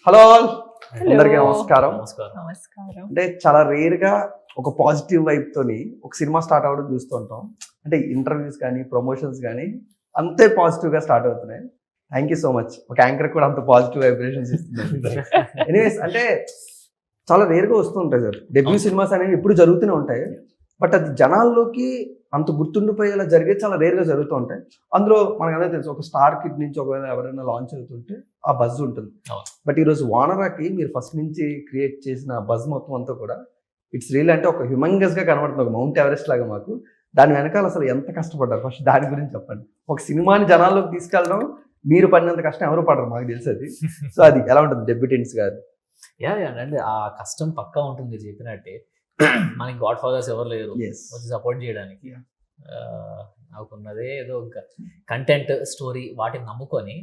Hello all, Hello. అందరికీ నమస్కారం. నమస్కారం. అంటే చాలా రేర్ గా ఒక పాజిటివ్ వైబ్ తోని ఒక సినిమా స్టార్ట్ అవ్వడం చూస్తూ ఉంటాం. అంటే ఇంటర్వ్యూస్ కానీ ప్రమోషన్స్ కానీ అంతే పాజిటివ్ గా స్టార్ట్ అవుతున్నాయి. Thank you so much. ఒక యాంకర్ కూడా అంత పాజిటివ్ వైబ్రేషన్స్ ఇస్తుంది. ఎనీవేస్ అంటే చాలా రేర్ గా వస్తూ ఉంటాయి సార్. డెబ్యూ సినిమాస్ అనేవి ఎప్పుడు జరుగుతూనే ఉంటాయి. బట్ అది జనాల్లోకి అంత గుర్తుండిపోయేలా జరిగేది చాలా రేర్ గా జరుగుతూ ఉంటాయి. అందులో మనకు అందరూ తెలుసు, ఒక స్టార్ కిడ్ నుంచి ఒకవేళ ఎవరైనా లాంచ్ అవుతుంటే ఆ బజ్ ఉంటుంది. బట్ ఈరోజు వానరాకి మీరు ఫస్ట్ నుంచి క్రియేట్ చేసిన బజ్ మొత్తం అంతా కూడా ఇట్స్ రియల్ అంటే ఒక హ్యూమంగస్ గా కనబడుతుంది, ఒక మౌంట్ ఎవరెస్ట్ లాగా మాకు. దాని వెనకాల అసలు ఎంత కష్టపడ్డారు, ఫస్ట్ దాని గురించి చెప్పండి. ఒక సినిమాని జనాల్లోకి తీసుకెళ్ళడం మీరు పడినంత కష్టం ఎవరు పడరు, మాకు తెలుసు అది. సో అది ఎలా ఉంటుంది డెబ్యూటెంట్స్ గారు? అండి ఆ కష్టం పక్కా ఉంటుంది మీరు చెప్పినట్టే. మనకి గాడ్ ఫాదర్స్ ఎవరు లేరు వచ్చి సపోర్ట్ చేయడానికి. నాకున్నదే ఏదో కంటెంట్ స్టోరీ వాటిని నమ్ముకొని,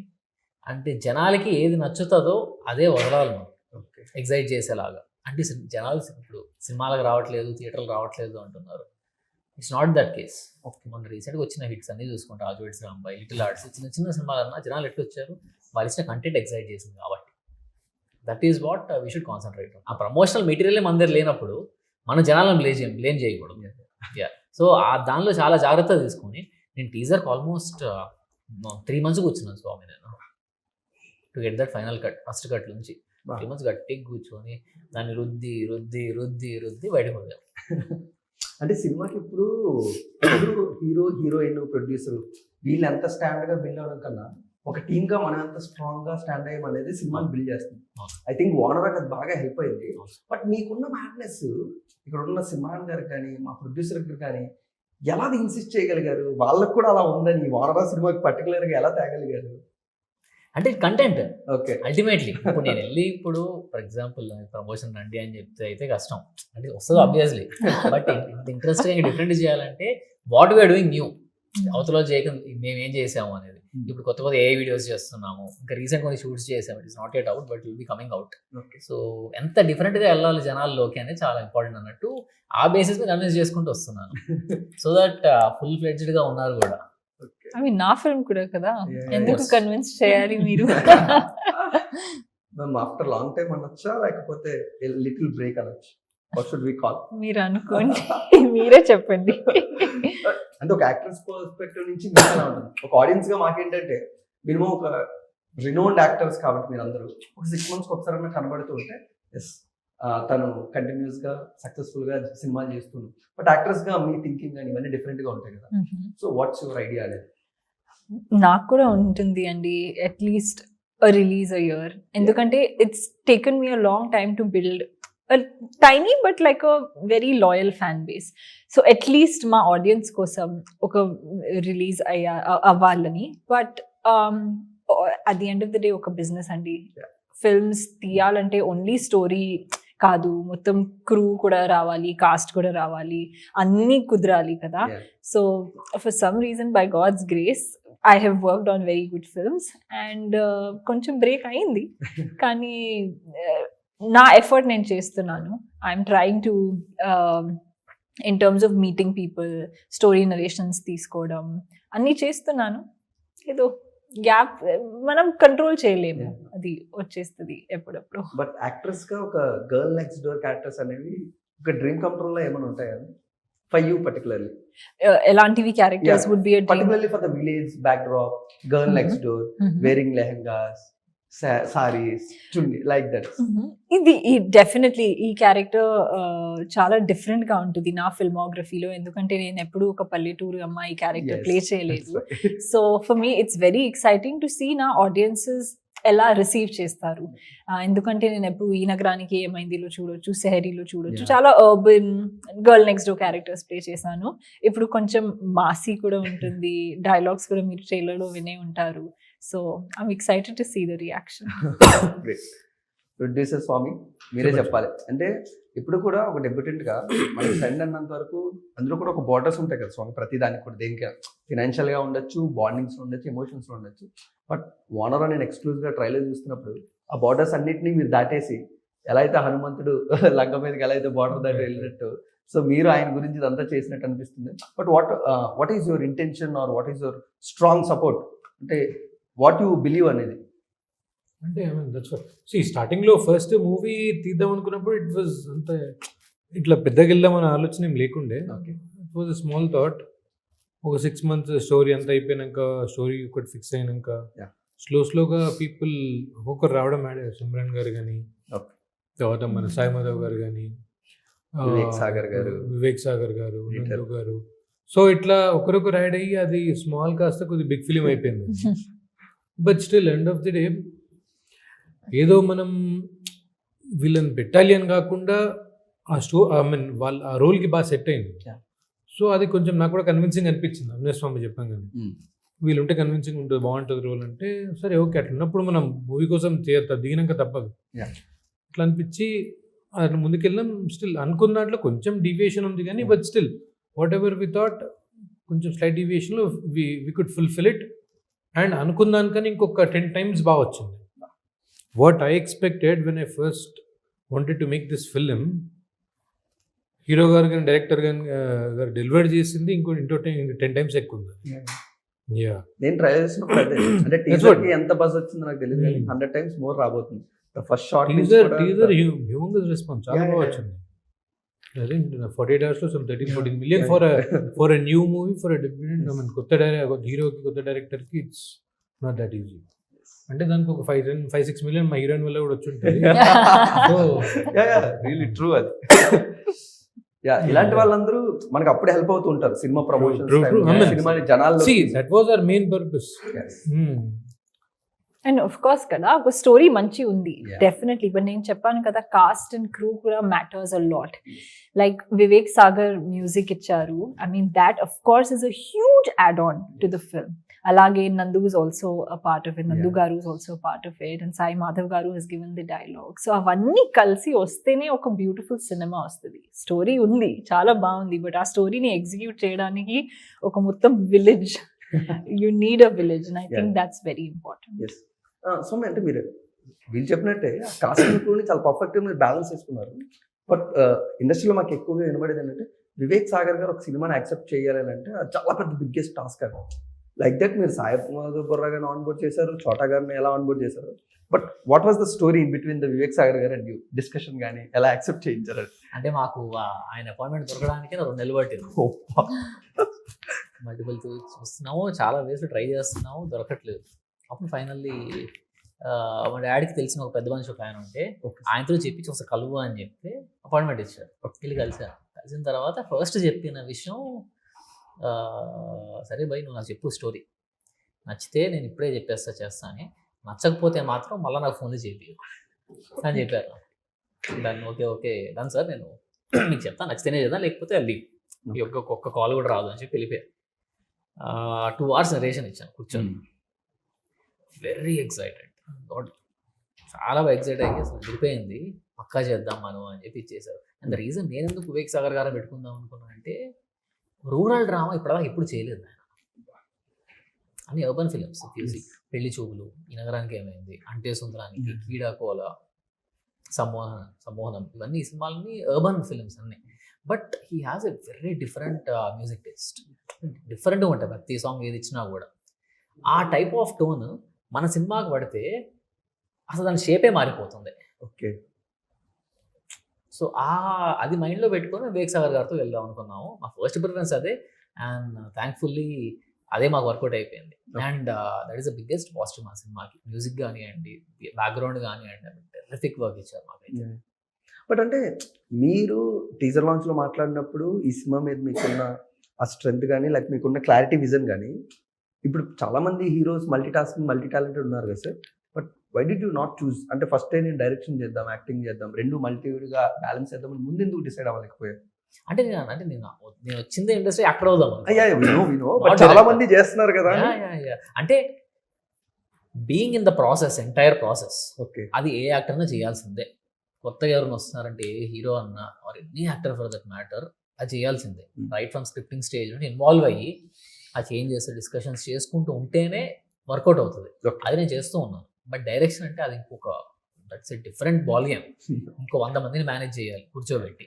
అంటే జనాలకి ఏది నచ్చుతుందో అదే వదలాలి మనం, ఎగ్జైట్ చేసేలాగా. అంటే జనాలు ఇప్పుడు సినిమాలకు రావట్లేదు, థియేటర్లు రావట్లేదు అంటున్నారు. It's not that case. మొన్న రీసెంట్గా వచ్చిన హిట్స్ అన్ని చూసుకుంటే రాజువేడ్స్ రాంబాయ్, లిటిల్ ఆర్ట్స్, చిన్న చిన్న సినిమాలన్నా జనాలు ఎట్లా వచ్చారు, వాళ్ళు ఇచ్చిన కంటెంట్ ఎగ్జైట్ చేసింది కాబట్టి. That is what we should concentrate. ఆ ప్రమోషనల్ మెటీరియల్ మన దగ్గర లేనప్పుడు మన జనాలను బ్లేమ్ చేయకూడదు. సో ఆ దానిలో చాలా జాగ్రత్త తీసుకొని, నేను టీజర్కి ఆల్మోస్ట్ 3 months కూర్చున్నాను స్వామి, నేను to get that final cut. First cut నుంచి 3 months గట్టిగా కూర్చొని దాన్ని రుద్ది రుద్ది రుద్ది రుద్ది బయటకు పోయాం. అంటే సినిమాకి ఇప్పుడు హీరో హీరోయిన్ ప్రొడ్యూసర్ వీళ్ళు ఎంత స్టాండ్ గా బిల్డ్ అవడం కన్నా ఒక టీమ్ గా మనం ఎంత స్ట్రాంగ్ గా స్టాండ్ అయ్యాం అనేది సినిమాని బిల్డ్ చేస్తుంది. ఐ థింక్ వానరాకి అది బాగా హెల్ప్ అయింది. బట్ మీకున్న మ్యాడ్నెస్ ఇక్కడ ఉన్న సినిమాన్ గారు కానీ మా ప్రొడ్యూసర్ గారు కానీ ఎలా ఇన్సిస్ట్ చేయగలిగారు? వాళ్ళకు కూడా అలా ఉందని వానరా సినిమాకి పర్టికులర్ గా ఎలా తేగలిగారు? అంటే కంటెంట్ ఓకే, అల్టిమేట్లీ ఇప్పుడు నేను వెళ్ళి ఇప్పుడు ఫర్ ఎగ్జాంపుల్ ప్రమోషన్ రండి అని చెప్తే అయితే కష్టం, అంటే వస్తుంది ఆబ్వియస్లీ. బట్ ఇంట్రెస్ట్గా డిఫరెంట్ చేయాలంటే వాట్ వీఆర్ డూయింగ్ న్యూ, అవతల చేయక మేము ఏం చేసాము అనేది. ఇప్పుడు కొత్త కొత్త ఏ వీడియోస్ చేస్తున్నాము, ఇంకా రీసెంట్ కొన్ని షూట్స్ చేసాము. It is not at out but will be coming out. So ఎంత డిఫరెంట్గా వెళ్ళాలి జనాల్లోకి అనేది చాలా ఇంపార్టెంట్ అన్నట్టు ఆ బేసిస్ మీద కన్విన్స్ చేసుకుంటూ వస్తున్నాను. సో దట్ ఫుల్ ఫ్లెడ్జ్డ్గా ఉన్నారు కూడా. అవి నా ఫిల్మ్ కూడా కదా, ఎందుకు కన్విన్స్ చేయాలి మీరు? ఆఫ్టర్ లాంగ్ టైం అనొచ్చా లేకపోతే లిటిల్ బ్రేక్ అనొచ్చు? What should we call? మీరు అనుకోండి, మీరే చెప్పండి. అంటే ఒక యాక్టర్స్ పర్స్పెక్టివ్ నుంచి మీకు ఎలా ఉంటుంది? ఒక ఆడియన్స్ గా మాకేంటంటే మినిమం ఒక రినోన్డ్ యాక్టర్స్ కాబట్టి మీరు అందరూ ఒక 6 months ఒకసారి కనబడుతూ ఉంటే ఎస్ తను కంటిన్యూస్ గా సక్సెస్ఫుల్ గా సినిమాలు చేస్తున్నాడు. బట్ యాక్టర్స్ గా మీ థింకింగ్ కానీ ఇవన్నీ డిఫరెంట్ గా ఉంటాయి కదా. సో వాట్స్ యువర్ ఐడియా అనేది? నాకు కూడా ఉంటుంది అండి, అట్లీస్ట్ రిలీజ్ అ ఇయర్. ఎందుకంటే it's taken me a long time to build tiny but like a very loyal fan base. So at least మా ఆడియన్స్ కోసం ఒక రిలీజ్ అవ్వాలని. But at the end of the day ఒక business అండి. Films తీయాలంటే only story కాదు, మొత్తం crew కూడా రావాలి, కాస్ట్ కూడా రావాలి, అన్నీ కుదరాలి కదా. So for some reason by god's grace I have worked on very good films and కొంచెం బ్రేక్ అయింది. కానీ నా ఎఫర్ట్ నేను చేస్తున్నాను. I'm trying to in terms of meeting people, story narrations తీసుకోవడం అన్నీ చేస్తున్నాను. ఏదో గ్యాప్ మనం కంట్రోల్ చేయలేము, అది వచ్చేస్తుంది ఎప్పుడప్పుడు. బట్ యాక్ట్రెస్ గా ఒక గర్ల్ నెక్స్ట్ డోర్ క్యారెక్టర్స్ అనేవి ఒక డ్రీమ్ కంట్రోల్ లో ఏమైనా ఉంటాయా ఫర్ యూ పర్టికులర్లీ? ఎలాంటివి characters would be particularly for the village backdrop, girl next door wearing lehengas, saris, chunni, like that. ఇది డెఫినెట్లీ ఈ క్యారెక్టర్ చాలా డిఫరెంట్ గా ఉంటుంది నా ఫిల్మోగ్రఫీలో. ఎందుకంటే నేను ఎప్పుడు ఒక పల్లెటూరు అమ్మాయి క్యారెక్టర్ ప్లే చేయలేదు. So for me it's very exciting to see నా ఆడియన్సెస్ ఎలా రిసీవ్ చేస్తారు. ఎందుకంటే నేను ఎప్పుడు ఈ నగరానికి ఏమైందిలో చూడొచ్చు, సెహరీలో చూడొచ్చు, చాలా urban girl next door characters play చేశాను. ఇప్పుడు కొంచెం మాసీ కూడా ఉంటుంది, డైలాగ్స్ కూడా మీరు ట్రైలర్లో వినే ఉంటారు. So I'm excited to see the reaction. Producer స్వామి మీరే చెప్పాలి. అంటే ఇప్పుడు కూడా ఒక డెబ్యూటెంట్ గా మన ఫ్రెండ్ అన్నంత వరకు అందులో కూడా ఒక బార్డర్స్ ఉంటాయి కదా స్వామి, ప్రతి దానికి కూడా. దేనికి ఫినాన్షియల్ గా ఉండొచ్చు, బాండింగ్స్ ఉండొచ్చు, ఎమోషన్స్ ఉండొచ్చు. బట్ వానరా నేను ఎక్స్క్లూజివ్ గా ట్రైలర్ చూస్తున్నప్పుడు ఆ బార్డర్స్ అన్నిటినీ మీరు దాటేసి ఎలా అయితే హనుమంతుడు లంక మీదకి ఎలా అయితే బార్డర్ దాటి వెళ్ళినట్టు, సో మీరు ఆయన గురించి ఇదంతా చేసినట్టు అనిపిస్తుంది. But what is your intention or what is your strong support, అంటే వాట్ యు బిలీవ్ అనేది? అంటే దట్స్ స్టార్టింగ్లో ఫస్ట్ మూవీ తీద్దాం అనుకున్నప్పుడు ఇట్ వాజ్ అంత ఇట్లా పెద్దగా వెళ్దామనే ఆలోచన ఏం లేకుండే. It was a small thought. ఒక 6 months స్టోరీ అంతా అయిపోయినాక, స్టోరీ ఒకటి ఫిక్స్ అయినాక స్లోగా పీపుల్ ఒక్కొక్కరు రావడం సిమ్రాన్ గారు కానీ, తర్వాత మన సాయి మాధవ్ గారు కానీ, వివేక్ సాగర్ గారు, నందు గారు. సో ఇట్లా ఒకరొకరు యాడ్ అయ్యి అది స్మాల్ కాస్త కొద్దిగా బిగ్ ఫిలిం అయిపోయింది. But still end of the day ఏదో మనం వీళ్ళని పెట్టాలి అని కాకుండా వాళ్ళ ఆ రోల్కి బాగా సెట్ అయింది. సో అది కొంచెం నాకు కూడా కన్విన్సింగ్ అనిపించింది. అవినాష్ స్వామి చెప్పాం కానీ వీళ్ళు ఉంటే కన్విన్సింగ్ ఉంటుంది, బాగుంటుంది రోల్ అంటే సరే ఓకే. అట్లా ఉన్నప్పుడు మనం మూవీ కోసం దిగినాక తప్పదు అట్లా అనిపించి అట్లా ముందుకెళ్ళాం. స్టిల్ అనుకున్న దాంట్లో కొంచెం డీవియేషన్ ఉంది కానీ but still whatever we thought కొంచెం స్లైట్ డీవియేషన్లో we could fulfil it. And అనుకున్న దానికని ఇంకొక 10 times బాగా వచ్చింది. What I expected when I first wanted to make this film, hero గారు కానీ డైరెక్టర్ గారు డెలివర్ చేసింది ఇంకో 10 times ఎక్కువ ఉంది. నేను ట్రై చేసినప్పుడు అదే అంటే టీజర్ కి ఎంత బజ్ వచ్చిందో నాకు తెలియదు కానీ 100 times మోర్ రాబోతుంది. First short teaser humongous response చాలా బాగా వచ్చింది. I think 48 hours లో some 13-14 million for a new movie, for a different, I mean, కొత్త హీరోకి కొత్త డైరెక్టర్కి ఇట్స్ నాట్ దట్ ఈజీ. అంటే దానికి ఒక 5-6 million మా హీరోయిన్ వల్ల కూడా వచ్చి ఉంటుంది. రియల్లీ ట్రూ అది. ఇలాంటి వాళ్ళందరూ మనకు అప్పుడే హెల్ప్ అవుతూ ఉంటారు సినిమా ప్రమోషన్, సినిమాని జనాలు. That was our main purpose. And of course కదా ఒక స్టోరీ మంచి ఉంది డెఫినెట్లీ. బట్ నేను చెప్పాను కదా కాస్ట్ అండ్ క్రూ కూడా matters a lot. Like Vivek Sagar music ఇచ్చారు. I mean that of course is a huge add on to the film. అలాగే Nandu is also a part of it. Nandu garu is also a part of it. And Sai Madhav garu has given the dialogue. So avanni kalsi ostene oka beautiful cinema ostadi. Story undi chaala baagundi, but aa story ni execute cheyadaniki oka mottam village you need a village, and I think that's very important. Yes. So అంటే మీరు వీళ్ళు చెప్పినట్టే casting క్రూని చాలా పర్ఫెక్ట్గా మీరు balance చేసుకున్నారు. But ఇండస్ట్రీలో మాకు ఎక్కువగా వినబడేది ఏంటంటే వివేక్ సాగర్ గారు ఒక సినిమాని యాక్సెప్ట్ చేయాలని అంటే అది చాలా పెద్ద బిగ్గెస్ట్ టాస్క్ అది. లైక్ దట్ మీరు సాయి మాధవ్ బుర్రా గారిని ఆన్బోర్డ్ చేశారు, చోటా గారిని ఎలా ఆన్బోర్డ్ చేశారు. But what was the story in between the Vivek Sagar గారు అండ్ యూ? డిస్కషన్ కానీ ఎలా యాక్సెప్ట్ చేయించారు? అంటే మాకు ఆయన అపాయింట్మెంట్ దొరకడానికి 2 నెలలు పట్టింది. మల్టిపుల్ చూస్తున్నాము, చాలా వేస్ ట్రై చేస్తున్నాము, దొరకట్లేదు. అప్పుడు ఫైనల్లీ మా డాడీకి తెలిసిన ఒక పెద్ద మనిషి ఒక ఆయన ఉంటే ఆయనతో చెప్పించి ఒకసారి కలువు అని చెప్తే అపాయింట్మెంట్ ఇచ్చారు. వెళ్ళి కలిసిన తర్వాత ఫస్ట్ చెప్పిన విషయం, సరే భయ్ నువ్వు నాకు చెప్పు స్టోరీ, నచ్చితే నేను ఇప్పుడే చేస్తా అని, నచ్చకపోతే మాత్రం మళ్ళీ నాకు ఫోన్లో చెప్పి అని చెప్పారు. దాన్ని ఓకే డన్ సార్, నేను మీకు చెప్తాను, నచ్చితేనే చేద్దాం లేకపోతే అది ఒక్క కాల్ కూడా రాదు అని చెప్పి వెళ్ళిపోయారు. 2 hours నరేషన్ ఇచ్చాను కూర్చొని. వెరీ ఎక్సైటెడ్, చాలా బాగా ఎక్సైట్ అయ్యి అసలు వెళ్ళిపోయింది, పక్కా చేద్దాం మనం అని చెప్పి ఇచ్చేసారు. అండ్ ద రీజన్ నేను ఎందుకు వివేక్ సాగర్ గారు పెట్టుకుందాం అనుకున్నాను అంటే రూరల్ డ్రామా ఇప్పటిదాకా ఎప్పుడు చేయలేదు ఆయన. అన్ని అర్బన్ ఫిలిమ్స్ తీసి పెళ్లి చూపులు, ఈ నగరానికి ఏమైంది, అంటే సుందరానికి, కీడాకోల, సమ్మోహనం, ఇవన్నీ సినిమాలని అర్బన్ ఫిలిమ్స్ అన్నీ. But he has a very different music taste. డిఫరెంట్గా ఉంటుంది ప్రతి సాంగ్ ఏది ఇచ్చినా కూడా. ఆ టైప్ ఆఫ్ టోన్ మన సినిమాకి పడితే అసలు దాని షేపే మారిపోతుంది. ఓకే. సో అది మైండ్లో పెట్టుకొని వివేక్ సాగర్ గారితో వెళ్దాం అనుకున్నాము. మా ఫస్ట్ ప్రిఫరెన్స్ అదే. అండ్ థ్యాంక్ఫుల్లీ అదే మాకు వర్కౌట్ అయిపోయింది. And that is the biggest positive మా సినిమాకి. మ్యూజిక్ కానివ్వండి, బ్యాక్గ్రౌండ్ కానివ్వండి, టెర్రిఫిక్ వర్క్ ఇచ్చారు మాకైతే. బట్ అంటే మీరు టీజర్ లాంచ్లో మాట్లాడినప్పుడు ఈ సినిమా మీద మీకున్న ఆ స్ట్రెంత్ కానీ లేకపోతే మీకున్న క్లారిటీ విజన్ కానీ, ఇప్పుడు చాలామంది హీరోస్ మల్టీ టాలెంటెడ్ ఉన్నారు కదా sir. But why did you not choose? అంటే ఫస్ట్ నేను డైరెక్షన్ చేద్దాం, యాక్టింగ్ చేద్దాం, 2 మల్టీగా బ్యాలెన్స్ చేద్దాం అని ముందు ఎందుకు డిసైడ్ అవ్వలేకపోయారు? అంటే నేను వచ్చిందే ఇండస్ట్రీ యాక్టర్ అవుదాం. చాలా మంది చేస్తున్నారు కదా. అంటే being in the process, entire process, okay, అది ఏ యాక్టర్ అన్నా చేయాల్సిందే. కొత్తగా ఎవరైనా వస్తున్నారంటే ఏ హీరో అన్నా or any actor for that matter అది చేయాల్సిందే. రైట్ ఫ్రమ్ స్క్రిప్టింగ్ స్టేజ్ నుండి ఇన్వాల్వ్ అయ్యి ఆ చేంజెస్, డిస్కషన్స్ చేసుకుంటూ ఉంటేనే వర్కౌట్ అవుతుంది. అది నేను చేస్తూ ఉన్నాను. బట్ డైరెక్షన్ అంటే అది ఇంకొక that's a different ball game. ఇంకో 100 మందిని మేనేజ్ చేయాలి కూర్చోబెట్టి.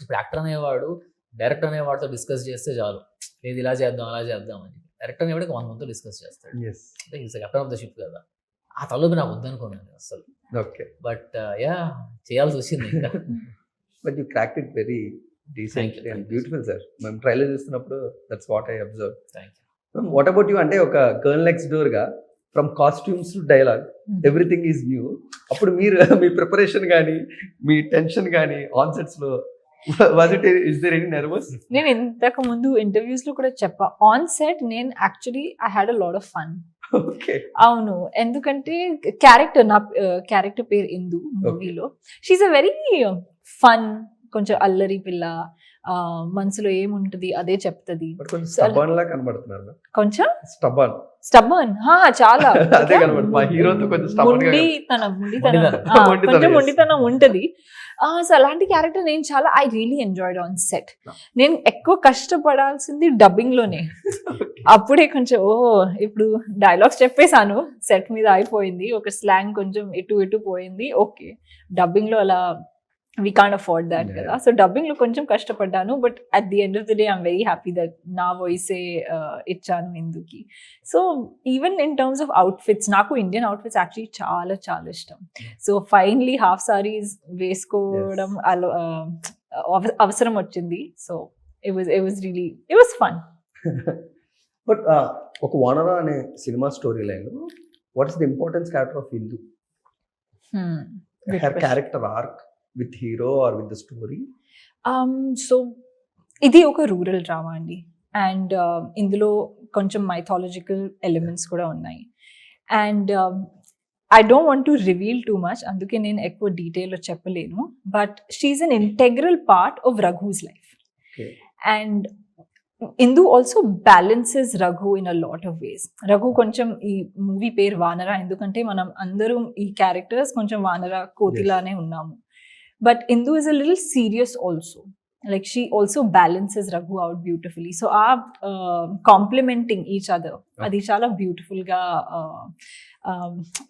ఇప్పుడు యాక్టర్ అనేవాడు డైరెక్టర్ అనేవాడితో డిస్కస్ చేస్తే చాలు, లేదు ఇలా చేద్దాం అలా చేద్దాం అని. డైరెక్టర్ అనేవాడికి 100 మందితో డిస్కస్ చేస్తాడు. అంటే is captain of the ship కదా. ఆ తలలోపు నాకు వద్దనుకున్నాను అసలు. ఓకే, బట్ యా చేయాల్సి వచ్చింది ఇంకా. But you cracked it very decently and beautiful sir. మేము ట్రైలర్ చూస్తున్నప్పుడు that's what I observe. Thank you. What about you అంటే ఒక గర్ల్ నెక్స్ట్ డోర్ గా from costumes to dialogue everything is new. అప్పుడు మీరు మీ ప్రిపరేషన్ కానీ మీ టెన్షన్ కానీ ఆన్ సెట్స్ లో was it is there any nervous? నేను ఇంతకు ముందు ఇంటర్వ్యూస్ లో కూడా చెప్పా, ఆన్ సెట్ నేను actually I had a lot of fun. Okay, అవును, ఎందుకంటే క్యారెక్టర్, నా క్యారెక్టర్ పేరు ఇందు మూవీలో. షీఈ్ అ వెరీ ఫన్, కొంచెం అల్లరి పిల్ల, మనసులో ఏముంటది అదే చెప్తుంది. బట్ కొంచెం స్టబర్న్ లా కనబడుతున్నారు. కొంచెం స్టబర్న్ చాలా అదే కనబడుతుంది. మా హీరోతో కొంచెం stubborn గా కొంచెం మొండితనం ఉంటది. సో అలాంటి క్యారెక్టర్ నేను చాలా I really enjoyed on set. నేను ఎక్కువ కష్టపడాల్సింది డబ్బింగ్ లోనే. అప్పుడే కొంచెం ఇప్పుడు డైలాగ్స్ చెప్పేశాను, సెట్ మీద అయిపోయింది, ఒక స్లాంగ్ కొంచెం ఇటు పోయింది, ఓకే. డబ్బింగ్ లో అలా we can't afford that కదా. సో డబ్బింగ్ లో కొంచెం కష్టపడ్డాను, but at the end of the day I'm very happy that నా వాయిసే ఇచ్చాను ఇందుకి. So even in terms of outfits, నాకు ఇండియన్ అవుట్ఫిట్స్ యాక్చువల్లీ చాలా చాలా ఇష్టం. సో ఫైనలీ హాఫ్ సారీస్ వేసుకోవడం అవసరం వచ్చింది. So it was fun. But ఒక వానరా అనే సినిమా స్టోరీ లైన్ లో what is the importance character of Hindu, her character arc with hero or with the story? So ఇది ఒక రూరల్ డ్రామా అండి, అండ్ ఇందులో కొంచెం మైథాలజికల్ ఎలిమెంట్స్ కూడా ఉన్నాయి. And I don't want to reveal too much, అందుకే నేను ఎక్కువ డీటెయిల్లో చెప్పలేను. But she's an integral part of Raghu's life. And Indu also balances Raghu in a lot of ways. Raghu కొంచెం, ఈ మూవీ పేరు వానర ఎందుకంటే మనం అందరం ఈ క్యారెక్టర్స్ కొంచెం వానర కోతిలానే ఉన్నాము. But Indu is a little serious also. Like she also balances Raghu out beautifully. So are complementing each other. Adi chala beautiful ga.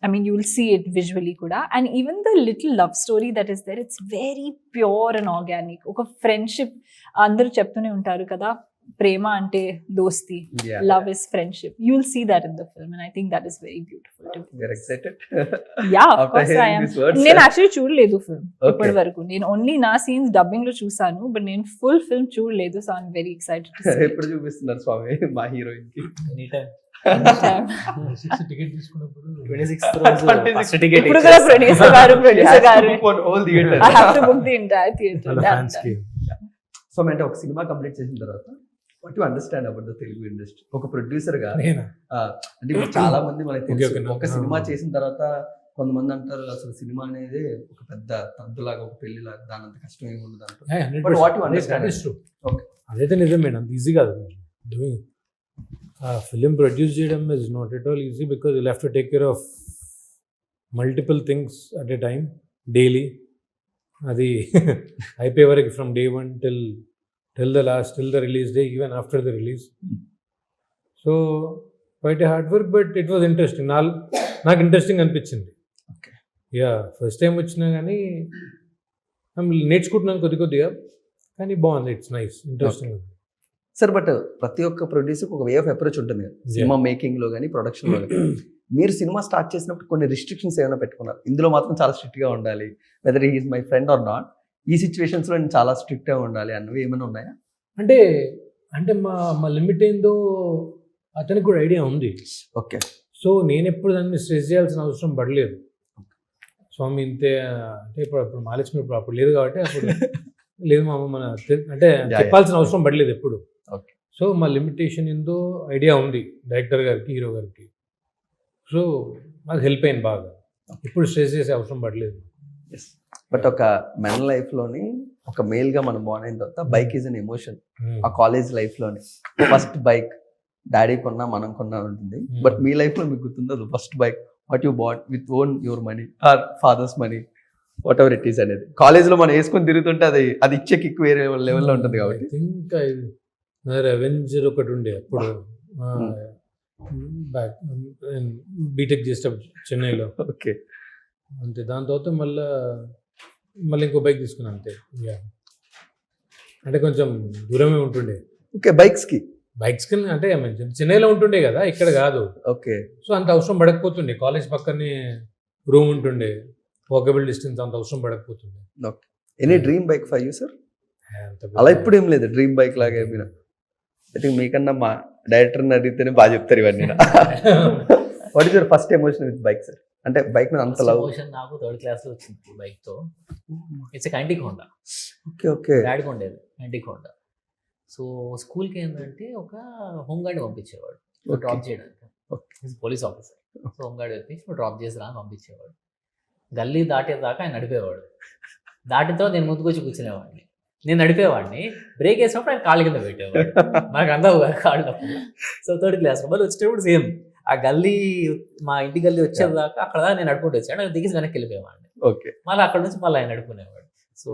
I mean, you will see it visually kuda. And even the little love story that is there, it's very pure and organic. Oka friendship andaru cheptune untaru kada. Prema ante dosti, love is friendship. You will see that in the film, and I think that is very beautiful to me. You're excited? Yeah, of course I am. నేను actually చూడలేదు film ఇప్పటి వరకు. నేను only నా scenes dubbing లో చూసాను, but నేను full film చూడలేదు. So I'm very excited. ఎప్పుడు చూపిస్తున్నారు స్వామి మా హీరోయిన్ కి? Any time. టికెట్ తీసుకున్నప్పుడు 26th రోజు ఫస్ట్ టికెట్ ఇప్పుడు కూడా ప్రొడ్యూసర్ గారు I have to book the entire theater. So అంటే ఒక సినిమా కంప్లీట్ చేసిన తర్వాత what you understand about the Telugu industry ఒక ప్రొడ్యూసర్ గా? అంటే ఇప్పుడు చాలా మంది మనకి తెలుసు, ఒక సినిమా చేసిన తర్వాత కొంతమంది అంటారు అసలు సినిమా అనేది ఒక పెద్ద తంతులాగా, ఒక పెళ్లిలాగా, దాని అంత కష్టం ఏమి ఉండదు అంటారు. But what you understand? Okay, అదైతే నిజం మేడం, ఈజీ కాదు. డూయింగ్ ఫిలిం ప్రొడ్యూస్ చేయడం is not at all easy, because you have to take care of multiple things at a time daily. అది అయిపోయే వరకు from day 1 till the release day, even after the release. So quite a hard work, but it was interesting. నాకు interesting అనిపించింది. Yeah, first time వచ్చినా కానీ నేర్చుకుంటున్నాను కొద్దిగా, కానీ బాగుంది. It's nice, interesting. Sir, but ప్రతి ఒక్క ప్రొడ్యూసర్కి ఒక వే ఆఫ్ అప్రోచ్ ఉంటుంది కదా, సినిమా మేకింగ్ లో కానీ ప్రొడక్షన్ లో కానీ. మీరు సినిమా స్టార్ట్ చేసినప్పుడు కొన్ని రిస్ట్రిక్షన్స్ ఏమైనా పెట్టుకున్నారు? ఇందులో మాత్రం చాలా స్ట్రిక్ట్ గా ఉండాలి, whether he is my friend or not, ఈ సిచ్యువేషన్స్ లో నేను చాలా స్ట్రిక్ట్ గా ఉండాలి అన్నవి ఏమైనా ఉన్నాయా? అంటే మా లిమిట్ ఏందో అతనికి కూడా ఐడియా ఉంది. ఓకే, సో నేను ఎప్పుడు దాన్ని స్ట్రెస్ చేయాల్సిన అవసరం పడలేదు. స్వామి ఇంతే అంటే ఇప్పుడు మాలించుకుని అప్పుడు లేదు కాబట్టి అప్పుడు లేదు మా మన అంటే చెప్పాల్సిన అవసరం పడలేదు ఎప్పుడు. సో మా లిమిటేషన్ ఏందో ఐడియా ఉంది డైరెక్టర్ గారికి, హీరో గారికి. సో నాకు హెల్ప్ అయింది బాగా. ఇప్పుడు స్ట్రెస్ చేసే అవసరం పడలేదు. బట్ ఒక మెన్ లైఫ్ లోని ఒక మేల్ గా మనం బాన్ అయిన తర్వాత బైక్ ఈజ్ అన్ ఎమోషన్. ఆ కాలేజ్ లైఫ్ లోని ఫస్ట్ బైక్ డాడీ కొన్నా మనం కొన్నా ఉంటుంది. బట్ మీ లైఫ్ లో మీకు గుర్తుందో first bike what you bought with own your money or father's money, whatever it is అనేది. కాలేజ్ లో మనం వేసుకొని తిరుగుతుంటే అది ఇచ్చే కిక్ వేరే లెవెల్లో ఉంటుంది కాబట్టి. ఇంకా రెవెంజర్ ఒకటి ఉండే అప్పుడు బీటెక్ చేసేటప్పుడు చెన్నైలో. ఓకే, అంతే. దాని తర్వాత మళ్ళీ ఇంకో బైక్ తీసుకున్నాను అంతే. అంటే కొంచెం దూరమే ఉంటుండే. ఓకే, బైక్స్ కి బైక్స్ కి అంటే చెన్నైలో ఉంటుండే కదా, ఇక్కడ కాదు. ఓకే. సో అంత అవసరం పడకపోతుండే, కాలేజ్ పక్కనే రూమ్ ఉంటుండే, వాకబుల్ డిస్టెన్స్, అంత అవసరం పడకపోతుండే. Any dream bike for you sir? అంత అలా ఇప్పుడు ఏం లేదు డ్రీమ్ బైక్ లాగా ఏమైనా? ఐ థింక్ మీకన్నా మా డైరెక్టర్ని అడిగితేనే బాగా చెప్తారు ఇవన్నీ. What is your first emotion with bike sir? అంటే బైక్ మీద అంత లవ్. ఎమోషన్ నాకు 3rd class లో వచ్చింది బైక్ తో. It's Kinetic Honda. Okay okay. డాడీకి ఉండేది కంటిక్ హోండా. సో స్కూల్కి ఏంటంటే ఒక హోమ్ గార్డ్ పంపించేవాడు డ్రాప్ చేయడానికి. Police officer. So home guard పంపించి డ్రాప్ చేసి రా అని పంపించేవాడు. గల్లీ దాటేదాకా ఆయన నడిపేవాడు. దాటిన తర్వాత నేను ముందుకొచ్చి కూర్చునేవాడిని. నేను నడిపేవాడిని, బ్రేక్ వేసినప్పుడు ఆయన కాళ్ళ కింద పెట్టేవాడు. నాకు అంతా కాళ్ళు. సో 3rd class మళ్ళీ వచ్చేటప్పుడు సేమ్ ఆ గల్లీ, మా ఇంటి గల్లీ వచ్చేదాకా అక్కడ దాకా నేను నడుపుకుంటూ వచ్చాను. అక్కడ దిగేసి వెనక్కి వెళ్ళిపోయేవాడిని. ఓకే. మళ్ళీ అక్కడ నుంచి మళ్ళీ ఆయన నడుపుకునేవాడు. సో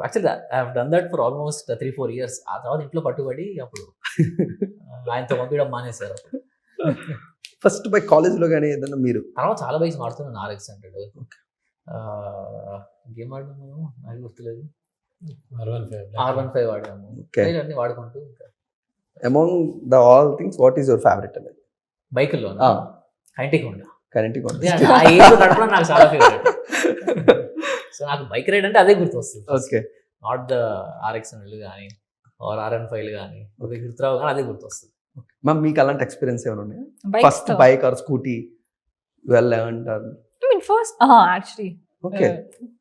యాక్చువల్గా I have done that for almost 3-4 years. ఆ తర్వాత ఇంట్లో పట్టుబడి అప్పుడు ఆయనతో పంపించడం మానేశారు. ఫస్ట్ బైక్ కాలేజ్లో కానీ ఏదన్నా మీరు? తర్వాత చాలా బైక్స్ వాడుతున్నాను. RX-100 ఇంకేం వాడినాము నాకు గుర్తులేదు. R15 వాడాము. అన్ని వాడుకుంటూ among the all things what is your favourite అనేది బైకుల్లో కంటికి ఉండా. కరెంట్ ఆ ఏజ్ నడపడం నాకు చాలా ఫేవరెట్. సో నాకు బైక్ రైడ్ అంటే అదే గుర్తు వస్తుంది. ఓకే. నాట్ ద RX-100 కానీ ఆర్ RN5 కానీ గుర్తురావు కానీ అదే గుర్తు వస్తుంది. మ్యామ్ మీకు అలాంటి ఎక్స్పీరియన్స్ ఏమైనా ఉన్నాయా? Bikes ఫస్ట్ తో. బైక్ ఆర్ స్కూటీ వెల్ అంటారు? I mean, first, actually, okay.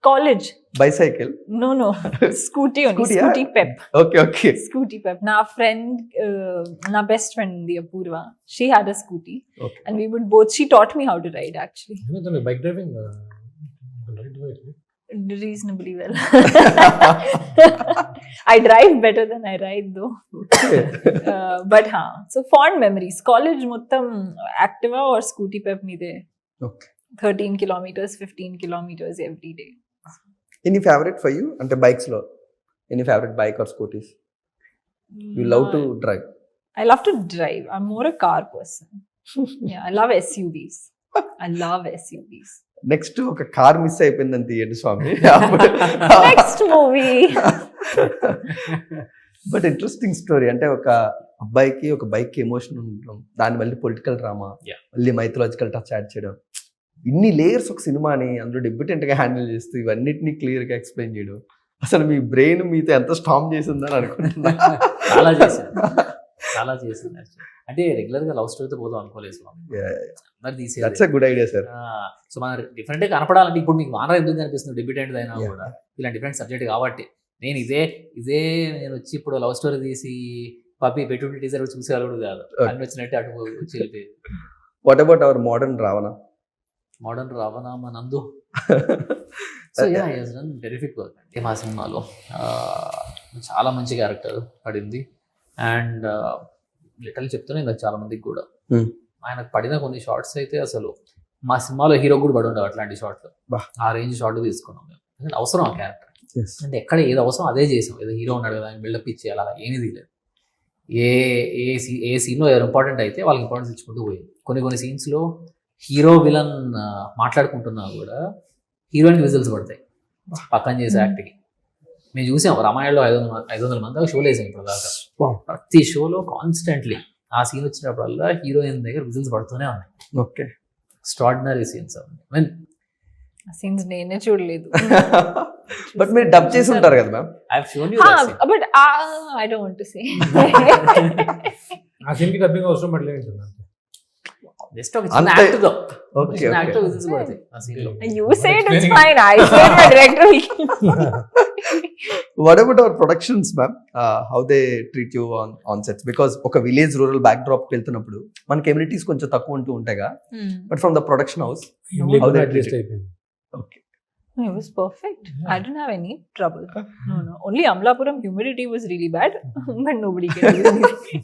college. Bicycle? No, scooty only. Scooty, Scooty pep. Okay okay. Scooty pep. నా friend, నా best friend ఉంది Apurva. She had a scooty, Okay. and we would both. She taught me how to ride actually, bike driving reasonably well. I drive better than I ride though. But so fond memories. College mottam Activa or scooty pep meede. Okay. 13 kilometers, 15 kilometers every day. Any favourite for you అంటే bikes లో? Any favourite bike or scooties you love to drive? I love to drive. I'm more a car person. Yeah, I love SUVs. I love SUVs. Next ఒక car miss అయిపోయిందని తీయండి స్వామి. Next movie. But interesting story. అంటే ఒక అబ్బాయికి ఒక bike కి emotion ఉండడం, దాని మళ్ళీ పొలిటికల్ డ్రామా, Yeah. మళ్ళీ మైథలాజికల్ టచ్ యాడ్ చేయడం, ఇన్ని లేయర్స్ ఒక సినిమాని అందులో డెబ్యూటెంట్ గా హ్యాండిల్ చేస్తూ ఇవన్నిటిని క్లియర్ గా ఎక్స్ప్లెయిన్ చేయడం, అసలు మీ బ్రెయిన్ మీతో ఎంత స్టామ్ చేసిందని అనుకుంటున్నా. చాలా చేశాను. అంటే రెగ్యులర్ గా లవ్ స్టోరీతో పోదాం అనుకోలేదు. That's a good idea sir. So మన డిఫరెంట్ గా కనపడాలంటే ఇప్పుడు మీకు వానర్ ఎందుకు అనిపిస్తుంది డిబిటెంట్ అయినా కూడా ఇలా డిఫరెంట్ సబ్జెక్ట్ కాబట్టి నేను ఇదే నేను వచ్చి ఇప్పుడు లవ్ స్టోరీ తీసి పప్పి పెట్టుబడి టీజర్ చూసేవాళ్ళు కాదు. అన్ని వచ్చినట్టు అటు వచ్చి వెళ్ళిపోయి. What about our modern Ravana? Modern Ravana మా నందు. సో టెరిఫిక్ వర్క్ అండి మా సినిమాలో. చాలా మంచి క్యారెక్టర్ పడింది. అండ్ లిటరల్ చెప్తున్నా ఇంకా చాలా మందికి కూడా ఆయనకు పడిన కొన్ని షార్ట్స్ అయితే అసలు మా సినిమాలో హీరో కూడా పడి ఉండవు అట్లాంటి షార్ట్లు. ఆ రేంజ్ షార్ట్ తీసుకున్నాం మేము. ఎందుకంటే అవసరం ఆ క్యారెక్టర్. అంటే ఎక్కడ ఏది అవసరం అదే చేసాం. ఏదో హీరో ఉన్నాడు కదా బిల్డప్ ఇచ్చి అలా ఏమీ తీయలేదు. ఏ సీన్లో ఎవరు ఇంపార్టెంట్ అయితే వాళ్ళకి ఇంపార్టెన్స్ ఇచ్చుకుంటూ పోయింది. కొన్ని సీన్స్లో హీరో విలన్ మాట్లాడుకుంటున్నా కూడా హీరోయిన్ విజిల్స్ పడతాయి పక్కన చేసే యాక్ట్కి. మేము చూసాం రామాయణంలో 500 మంది షోలు వేసాం ఇప్పుడు దాకా. ప్రతి షోలో కాన్స్టెంట్లీ ఆ సీన్ వచ్చినప్పుడల్లా హీరోయిన్ దగ్గర విజిల్స్ పడుతూనే ఉన్నాయి. ఓకే. Extraordinary scenes. సీన్స్ నేనే చూడలేదు. బట్ మీరు డబ్ చేసి ఉంటారు కదా ma'am? I have shown you that scene. But I don't want to say. ఆ సీన్కి డబ్బింగ్ అవసరం పడలేదు. జస్ట్ ఒక చిన్న యాక్ట్ తో ఓకే చిన్న యాక్ట్ ఓకే. విజిల్స్ పడతాయి ఆ సీన్ లో. You said it's fine. I said my director will keep. What about our productions, ma'am? How they treat you on sets? Because ఒక విలేజ్ రూరల్ బ్యాక్ డ్రాప్ వెళ్తున్నప్పుడు మనకి amenities కొంచెం తక్కువ ఉంటూ ఉంటాయిగా. But from the production house how they treat it? అయిపోయింది. Okay. It was perfect. I didn't have any trouble. No. Only Amlapuram humidity was really bad, but nobody can do anything.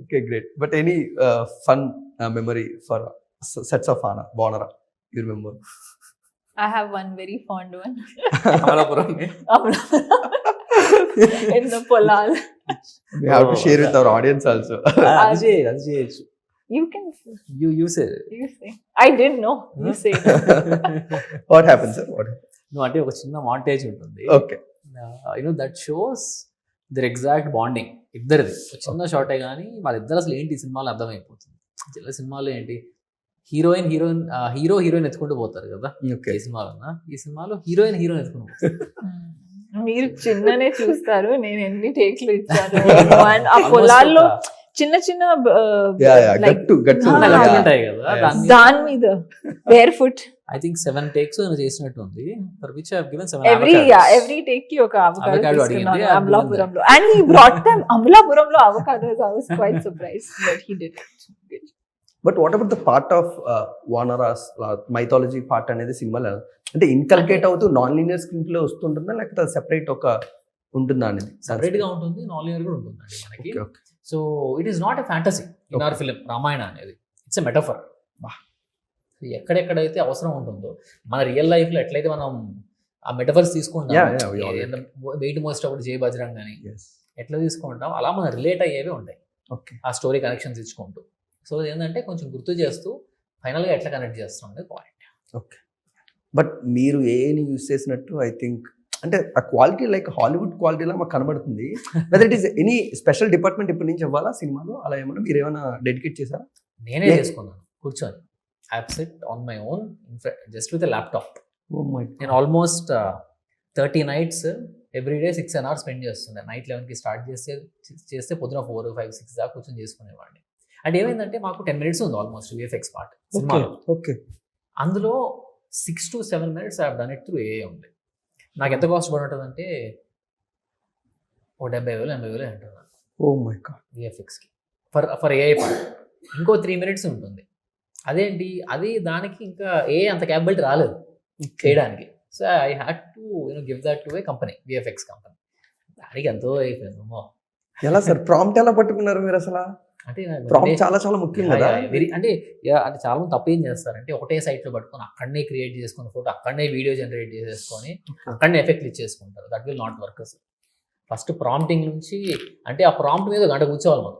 Okay, great. But any fun memory for sets of Bonara you remember? I have one very fond one. Amalapuram. In the Polal. We have to share with our audience also. అది చేయొచ్చు. You can say. You say. I didn't know. You say. What happened, sir? What happened? నువ్వు అంటే ఒక చిన్న montage ఉంటుంది. Okay. That shows their exact bonding ఇద్దరిది. చిన్న షార్టే కానీ వాళ్ళిద్దరు అసలు ఏంటి ఈ సినిమాలో అర్థమైపోతుంది. చిన్న సినిమాలో ఏంటి హీరో హీరోయిన్ ఎత్తుకుంటూ పోతారు కదా ఓకే. ఈ సినిమాలో హీరోయిన్ ఎత్తుకుంటూ పోతారు. మీరు చిన్ననే చూస్తారు, నేను ఎన్ని టేక్లు ఇచ్చాను. And ఆ పొలాల్లో చిన్న చిన్న గట్టు చిన్న Ah. గట్లు ఉంటాయి కదా దాని మీద barefoot I think 7 takes చేసినట్టు ఉంది. For which I have given 7 every take కి ఒక Avocado అవకాడో అడిగింది, తీసుకున్నాను అది అమలాపురంలో. అండ్ హీ బ్రాట్ దెమ్ అమలాపురంలో avocados. I was quite surprised that he did it. But what about the part of Vanara's mythology part అనేది సినిమాలో అంటే ఇన్కల్కేట్ అవుతూ నాన్ లీనియర్ స్క్రీన్ ప్లే వస్తుంటుందా, లేకపోతే సెపరేట్ ఒక ఉంటుందా అనేది? సెపరేట్ గా ఉంటుంది, నాన్ లీనియర్ కూడా ఉంటుందండి మనకి. Okay, okay. So it is not a fantasy in our film. Ramayana అనేది ఇట్స్ ఎ మెటఫర్. ఎక్కడెక్కడైతే అవసరం ఉంటుందో మన రియల్ లైఫ్ లో ఎట్లయితే మనం ఆ మెటఫర్స్ తీసుకుంటాం, Yeah, yeah, we all- weight మోసేటప్పుడు జై బజరంగ్ అని Yes. ఎట్లా తీసుకుంటాం అలా మనం రిలేట్ అయ్యేవి ఉంటాయి Okay. ఆ స్టోరీ కనెక్షన్స్ ఇచ్చుకుంటూ. సో ఏంటంటే కొంచెం గుర్తు చేస్తూ ఫైనల్ గా ఎట్లా కనెక్ట్ చేస్తాం అనేది పాయింట్. ఓకే. బట్ మీరు ఏని యూస్ చేసినట్టు ఐ థింక్ అంటే ఆ క్వాలిటీ లైక్ హాలీవుడ్ క్వాలిటీలా మాకు కనబడుతుంది. Whether it is any special department ఇప్పటి నుంచి ఇవ్వాలా సినిమాలో, అలా ఏమన్నా మీరు ఏమైనా డెడికేట్ చేశారా? నేనే Yeah. చేసుకున్నాను కూర్చొని upset on my own just with laptop. Oh my నేను almost 30 nights everyday 6 hours spend చేస్తుండే. నైట్ 11కి స్టార్ట్ చేస్తే పొద్దున 4, 5, 6 దాకా కూర్చొని చేసుకునేవాడిని. అంటే ఏమైందంటే మాకు 10 minutes ఉంది ఆల్మోస్ట్ విఎఫ్ఎక్స్ పార్ట్ సినిమాలో. ఓకే. అందులో 6 to 7 minutes I have done it through AI ఉంది. నాకు ఎంత కాస్ట్ పడి ఉంటుందంటే ఓ 70,000 80,000 అంటున్నాను ఓ మై గాడ్. విఎఫ్ఎక్స్కి ఫర్ ఏఐ పార్ట్. ఇంకో 3 minutes ఉంటుంది. అదేంటి అది దానికి ఇంకా ఏఐ అంత క్యాపబిలిటీ రాలేదు చేయడానికి. So I had to give that to A company, VFX company. దానికి ఎంతో అయిపోయింది. ఎలా సార్ ప్రాంప్ట్ ఎలా పట్టుకున్నారు మీరు అసలు? అంటే ప్రాంప్ట్ చాలా చాలా ముఖ్యం కదా. అంటే చాలా మంది తప్పు ఏం చేస్తారంటే ఒకటే సైట్ లో పట్టుకొని అక్కడనే క్రియేట్ చేసుకుని ఫోటో, అక్కడనే వీడియో జనరేట్ చేసేసుకొని అక్కడనే ఎఫెక్ట్లు ఇచ్చేసుకుంటారు. దట్ విల్ నాట్ వర్క్ అసలు. ఫస్ట్ ప్రాంప్టింగ్ నుంచి అంటే ఆ ప్రాంప్ట్ మీద గంట కూర్చోవాలి మనం.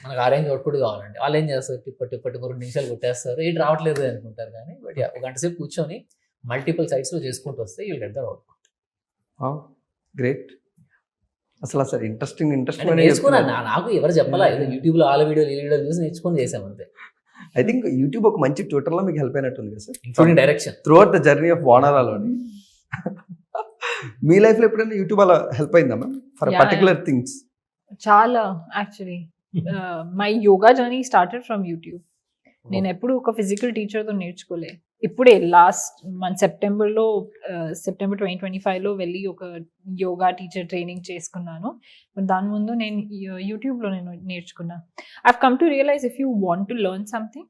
మనకు ఆ రేంజ్ అవుట్పుట్ కావాలంటే వాళ్ళు ఏం చేస్తారు, టిప్పటి 2 నిమిషాలు కొట్టేస్తారు, ఏంటి రావట్లేదు అనుకుంటారు. కానీ బట్ ఒక గంట సేపు కూర్చొని మల్టిపుల్ సైట్స్ లో చేసుకుంటూ వస్తే you get that output. Great. అసలు ఇంట్రెస్టింగ్ నేర్చుకున్నాను. నాకు ఎవరు చెప్పాలా, యూట్యూబ్ లో వాళ్ళ వీడియోలు చూసి నేర్చుకొని చేసాము అంతే. ఐ థింక్ యూట్యూబ్ ఒక మంచి ట్యూటర్ లో మీకు హెల్ప్ అయినట్టుంది కదా sir, including direction throughout the journey of వానరాలోని. మీ లైఫ్ లో ఎప్పుడైనా యూట్యూబ్ అలా హెల్ప్ అయిందా ma'am for Yeah, particular things? చాలా actually my yoga journey started from YouTube. నేను ఎప్పుడు ఒక ఫిజికల్ టీచర్తో నేర్చుకోలే. ఇప్పుడే లాస్ట్ మంత్ సెప్టెంబర్ 2025లో వెళ్ళి ఒక యోగా టీచర్ ట్రైనింగ్ చేసుకున్నాను. దాని ముందు నేను యూట్యూబ్లో నేను నేర్చుకున్నా. I have come to realize if you want to learn something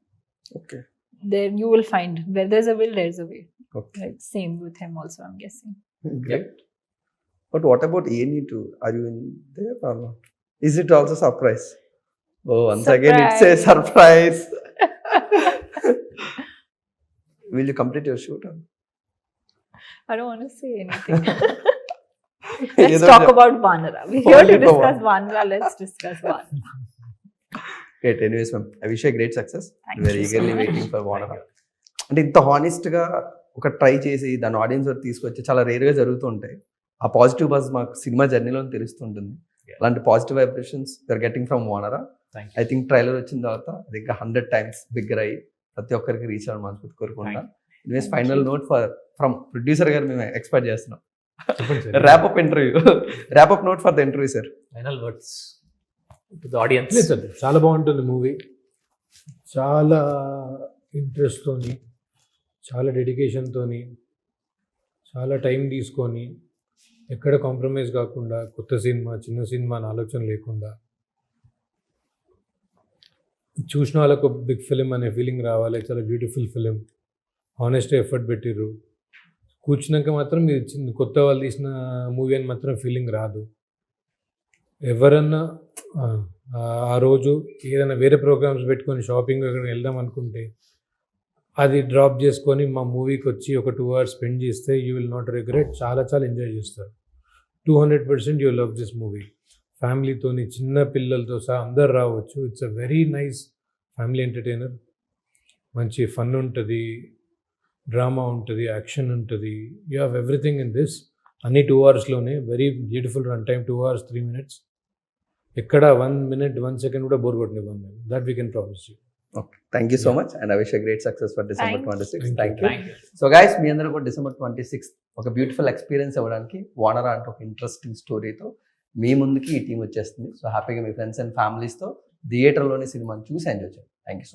okay. there you will find where there's a will there's a way. Okay. Right, same with him also, I'm guessing. Great. But what about A&E2? Are you in there or not? Is it also surprise? Oh, once again it's a surprise. Will you complete your shoot? I don't want to say anything. Let's talk about Vanara. We're here Only to for discuss Vanara. Let's discuss Vanara. Great. Anyways, ma'am, I wish you a great success. Thank Very you so eagerly much. waiting for Vanara. అంటే ఇంత హానెస్ట్గా ఒక try చేసి దాని audience వరకు తీసుకొచ్చి చాలా రేర్గా జరుగుతూ ఉంటాయి. ఆ పాజిటివ్ బజ్ మాకు సినిమా జర్నీలో తెలుస్తుంటుంది. అలాంటి positive vibrations you're getting from Vanara. I think trailer వచ్చిన తర్వాత అది ఇంకా 100 times బిగ్గర్ అయ్యి ప్రతి ఒక్కరికి రీచ్ అవ్వడం మనస్ఫూర్తి కోరుకుంటా. ఇన్వేస్ ఫైనల్ నోట్ ఫ్రమ్ ప్రొడ్యూసర్ గారు మేము ఎక్స్పెక్ట్ చేస్తున్నాం. Wrap up note for the interview sir. Final words to the audience. చాలా బాగుంటుంది మూవీ. చాలా ఇంట్రెస్ట్తోని, చాలా డెడికేషన్తోని, చాలా టైం తీసుకొని, ఎక్కడ కాంప్రమైజ్ కాకుండా, కొత్త సినిమా చిన్న సినిమా అని ఆలోచన లేకుండా చూసిన వాళ్ళకు బిగ్ ఫిలిం అనే ఫీలింగ్ రావాలి. చాలా బ్యూటిఫుల్ ఫిలిం, హానెస్ట్ ఎఫర్ట్ పెట్టిర్రు. కూర్చున్నాక మాత్రం మీరు కొత్త వాళ్ళు తీసిన మూవీ అని మాత్రం ఫీలింగ్ రాదు. ఎవరన్నా ఆ రోజు ఏదైనా వేరే ప్రోగ్రామ్స్ పెట్టుకొని షాపింగ్ వెళ్దాం అనుకుంటే అది డ్రాప్ చేసుకొని మా మూవీకి వచ్చి ఒక 2 hours స్పెండ్ చేస్తే యూ విల్ నాట్ రిగ్రెట్. చాలా చాలా ఎంజాయ్ చేస్తారు. 200% యూ లవ్ దిస్ మూవీ. ఫ్యామిలీతోని, చిన్న పిల్లలతో సహా అందరు రావచ్చు. It's a very nice family entertainer. మంచి ఫన్ ఉంటుంది, డ్రామా ఉంటుంది, యాక్షన్ ఉంటుంది. You have everything in this. అన్ని 2 hours very beautiful run time, 2 hours 3 minutes. ఎక్కడ 1 minute 1 second కూడా బోర్ కొట్టనివ్వం మేము. That we can promise you. Okay, thank you so much and I wish great success for December Thank 26. you. Thank you. Thank you. So guys, మీ అందరూ కూడా December 26 ఒక beautiful experience ఇవ్వడానికి వానరా అంటే ఒక ఇంట్రెస్టింగ్ స్టోరీతో మీ ముందుకి ఈ టీం వచ్చేస్తుంది. సో హ్యాపీగా మీ ఫ్రెండ్స్ అండ్ ఫ్యామిలీస్తో థియేటర్లోని సినిమాని చూసి ఎంజాయ్ చేయండి. Thank you so much.